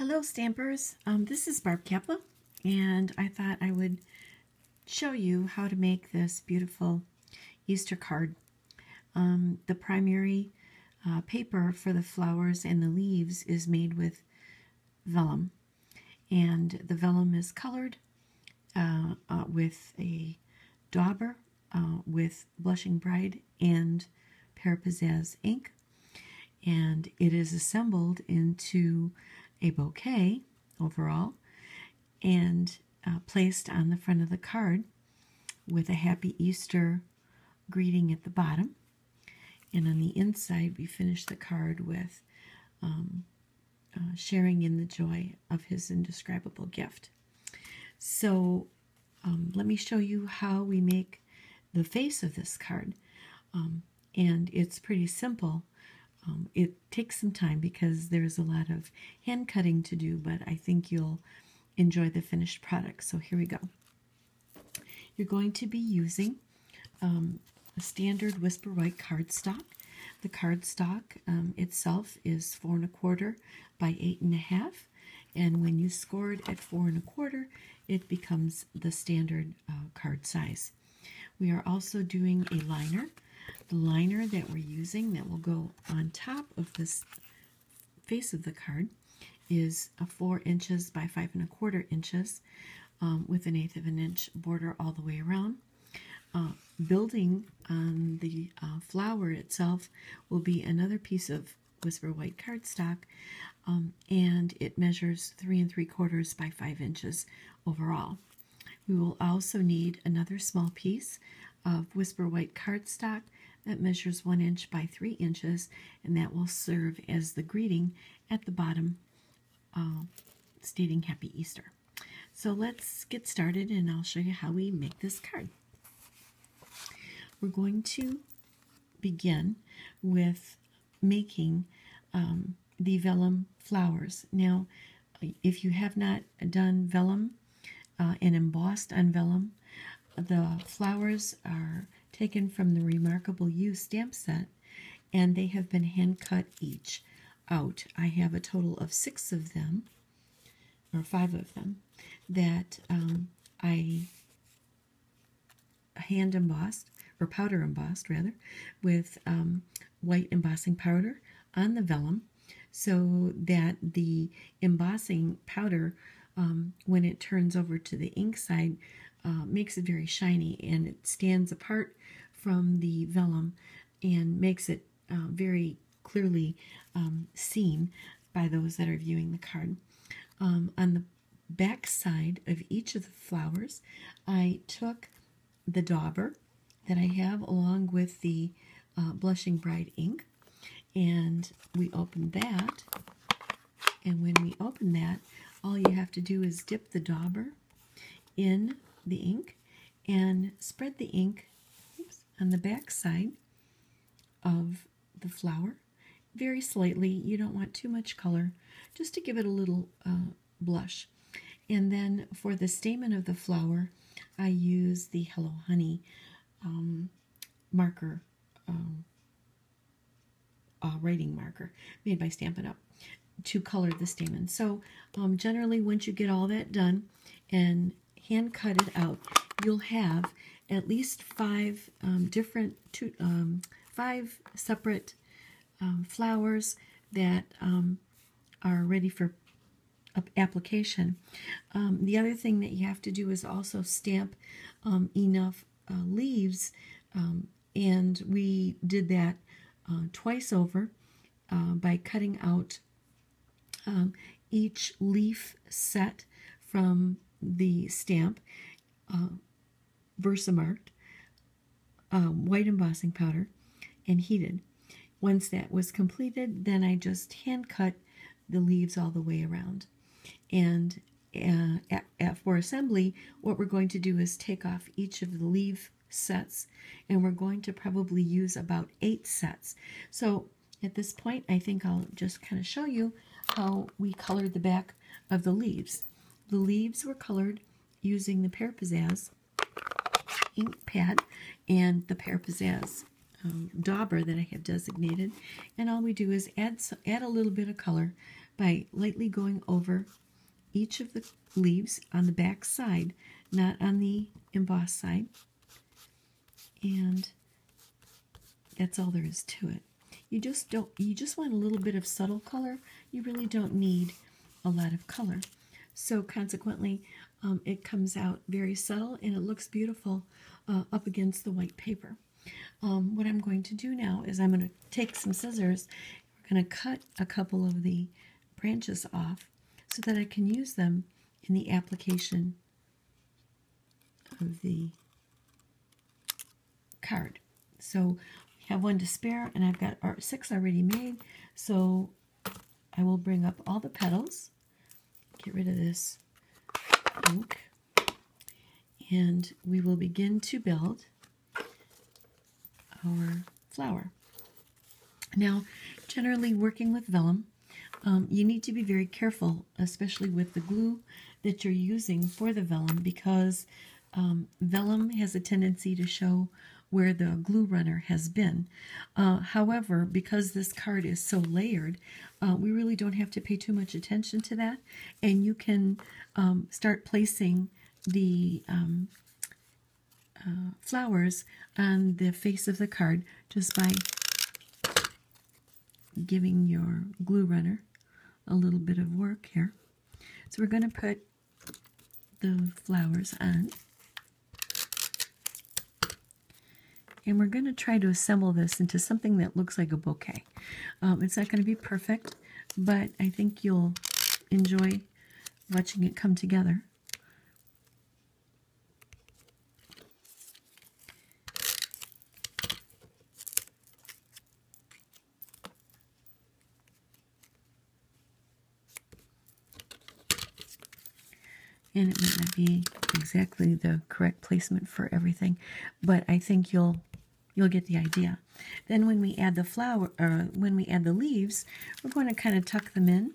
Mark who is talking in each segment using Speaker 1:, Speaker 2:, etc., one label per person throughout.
Speaker 1: Hello Stampers, this is Barb Kappa, and I thought I would show you how to make this beautiful Easter card. The primary paper for the flowers and the leaves is made with vellum, and the vellum is colored with a dauber with Blushing Bride and Pear Pizzazz ink, and it is assembled into a bouquet overall and placed on the front of the card with a Happy Easter greeting at the bottom. And on the inside we finish the card with sharing in the joy of his indescribable gift. So let me show you how we make the face of this card. And it's pretty simple. It takes some time because there's a lot of hand cutting to do, but I think you'll enjoy the finished product. So here we go. You're going to be using a standard Whisper White cardstock. The cardstock itself is 4 1/4 by 8 1/2, and when you score it at 4 1/4, it becomes the standard card size. We are also doing a liner. The liner that we're using that will go on top of this face of the card is a 4 inches by 5 1/4 inches with 1/8 of an inch border all the way around. Building on the flower itself will be another piece of Whisper White cardstock, and it measures 3 3/4 by 5 inches overall. We will also need another small piece of Whisper White cardstock that measures 1 inch by 3 inches, and that will serve as the greeting at the bottom stating Happy Easter. So let's get started and I'll show you how we make this card. We're going to begin with making the vellum flowers. Now, if you have not done vellum and embossed on vellum, the flowers are taken from the Remarkable You stamp set, and they have been hand cut each out. I have a total of 6 of them, or 5 of them, that I hand embossed, or powder embossed rather, with white embossing powder on the vellum, so that the embossing powder, when it turns over to the ink side, makes it very shiny, and it stands apart from the vellum and makes it very clearly seen by those that are viewing the card. On the back side of each of the flowers, I took the dauber that I have along with the Blushing Bride ink, and we opened that, and when we open that, all you have to do is dip the dauber in the ink and spread the ink on the back side of the flower very slightly. You don't want too much color, just to give it a little blush. And then for the stamen of the flower, I use the Hello Honey marker, writing marker made by Stampin' Up, to color the stamen. So generally, once you get all that done and hand cut it out, you'll have at least 5 separate flowers that are ready for application. The other thing that you have to do is also stamp enough leaves, and we did that twice over by cutting out each leaf set from the stamp, Versamarked, white embossing powder, and heated. Once that was completed, then I just hand cut the leaves all the way around. And for assembly, what we're going to do is take off each of the leaf sets, and we're going to probably use about 8 sets. So at this point, I think I'll just kind of show you how we colored the back of the leaves. The leaves were colored using the Pear Pizzazz ink pad and the Pear Pizzazz dauber that I have designated, and all we do is add a little bit of color by lightly going over each of the leaves on the back side, not on the embossed side. And that's all there is to it. You just want a little bit of subtle color. You really don't need a lot of color. So consequently, it comes out very subtle and it looks beautiful up against the white paper. What I'm going to do now is I'm going to take some scissors. We're going to cut a couple of the branches off so that I can use them in the application of the card. So we have one to spare, and I've got 6 already made. So I will bring up all the petals, get rid of this ink, and we will begin to build our flower. Now, generally working with vellum, you need to be very careful, especially with the glue that you're using for the vellum, because vellum has a tendency to show where the glue runner has been. However, because this card is so layered, we really don't have to pay too much attention to that, and you can start placing the flowers on the face of the card just by giving your glue runner a little bit of work here. So we're going to put the flowers on, and we're going to try to assemble this into something that looks like a bouquet. It's not going to be perfect, but I think you'll enjoy watching it come together. And it might not be exactly the correct placement for everything, but I think you'll get the idea. Then when we add the leaves, we're going to kind of tuck them in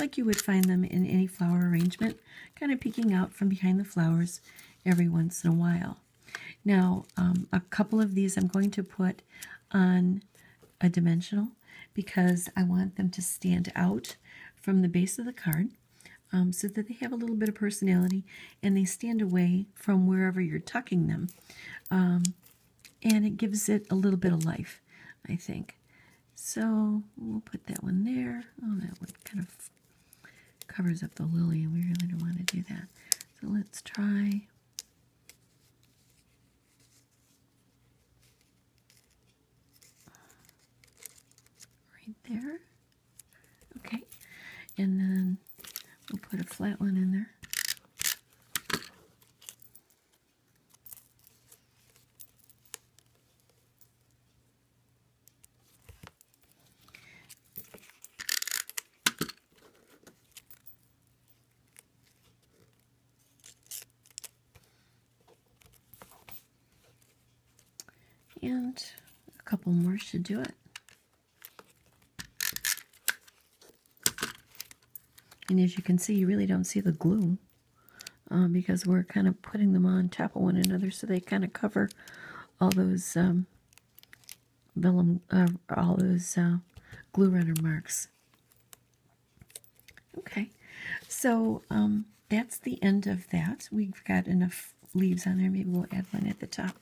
Speaker 1: like you would find them in any flower arrangement, kind of peeking out from behind the flowers every once in a while. Now, a couple of these I'm going to put on a dimensional because I want them to stand out from the base of the card. So that they have a little bit of personality and they stand away from wherever you're tucking them. And it gives it a little bit of life, I think. So we'll put that one there. Oh, that one kind of covers up the lily, and we really don't want to do that. So let's try right there. Okay, and then we'll put a flat one in there. And a couple more should do it. And as you can see, you really don't see the glue because we're kind of putting them on top of one another, so they kind of cover all those vellum, glue runner marks. Okay, so that's the end of that. We've got enough leaves on there. Maybe we'll add one at the top.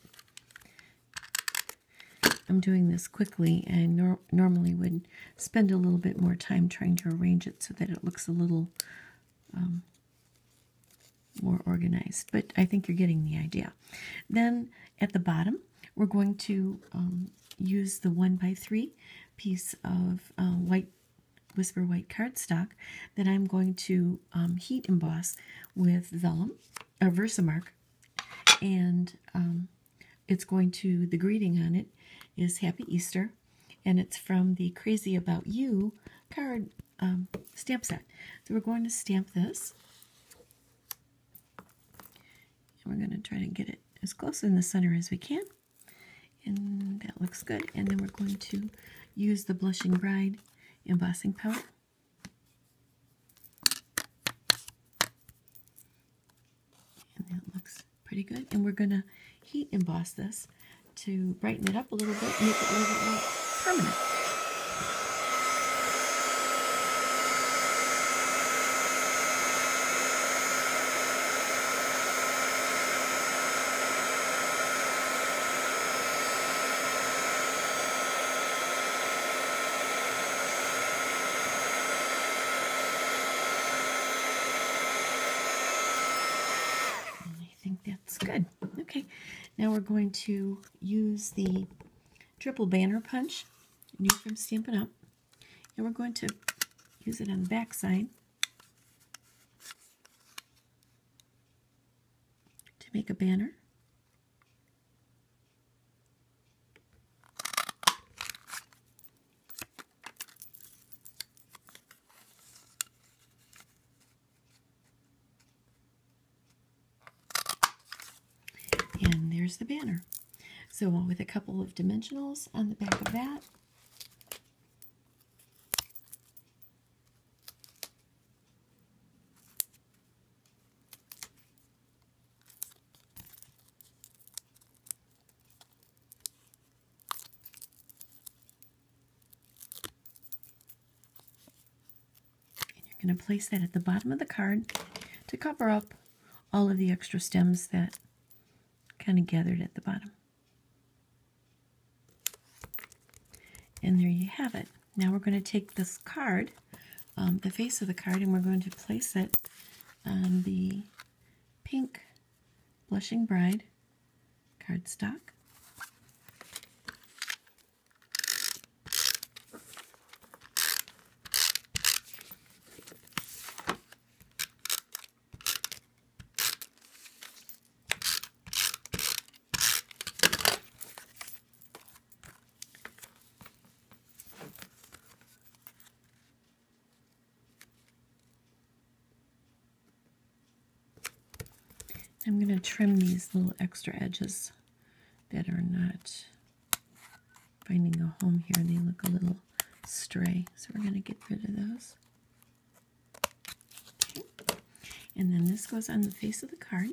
Speaker 1: I'm doing this quickly, and normally would spend a little bit more time trying to arrange it so that it looks a little more organized. But I think you're getting the idea. Then at the bottom, we're going to use the 1x3 piece of Whisper White cardstock that I'm going to heat emboss with vellum, or Versamark, and it's going to, the greeting on it is Happy Easter, and it's from the Crazy About You card stamp set. So we're going to stamp this, and we're going to try to get it as close in the center as we can, and that looks good. And then we're going to use the Blushing Bride embossing powder. And that looks pretty good. And we're going to heat emboss this to brighten it up a little bit, make it a little bit more permanent. That's good. Okay, now we're going to use the triple banner punch, new from Stampin' Up, and we're going to use it on the back side to make a banner. And there's the banner. So with a couple of dimensionals on the back of that, and you're going to place that at the bottom of the card to cover up all of the extra stems that kind of gathered at the bottom. And there you have it. Now we're going to take this card, the face of the card, and we're going to place it on the pink Blushing Bride cardstock. I'm going to trim these little extra edges that are not finding a home here. They look a little stray, so we're going to get rid of those. Okay. And then this goes on the face of the card.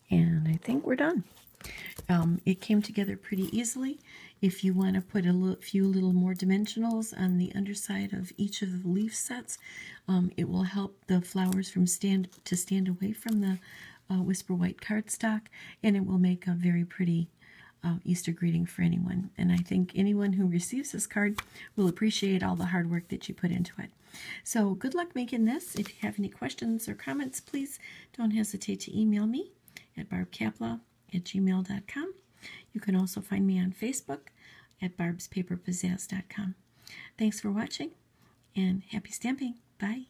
Speaker 1: And I think we're done. It came together pretty easily. If you want to put a few little more dimensionals on the underside of each of the leaf sets, it will help the flowers from stand away from the Whisper White cardstock, and it will make a very pretty Easter greeting for anyone. And I think anyone who receives this card will appreciate all the hard work that you put into it. So good luck making this. If you have any questions or comments, please don't hesitate to email me at barbkapla@gmail.com. You can also find me on Facebook at barbspaperpizzazz.com. Thanks for watching, and happy stamping. Bye.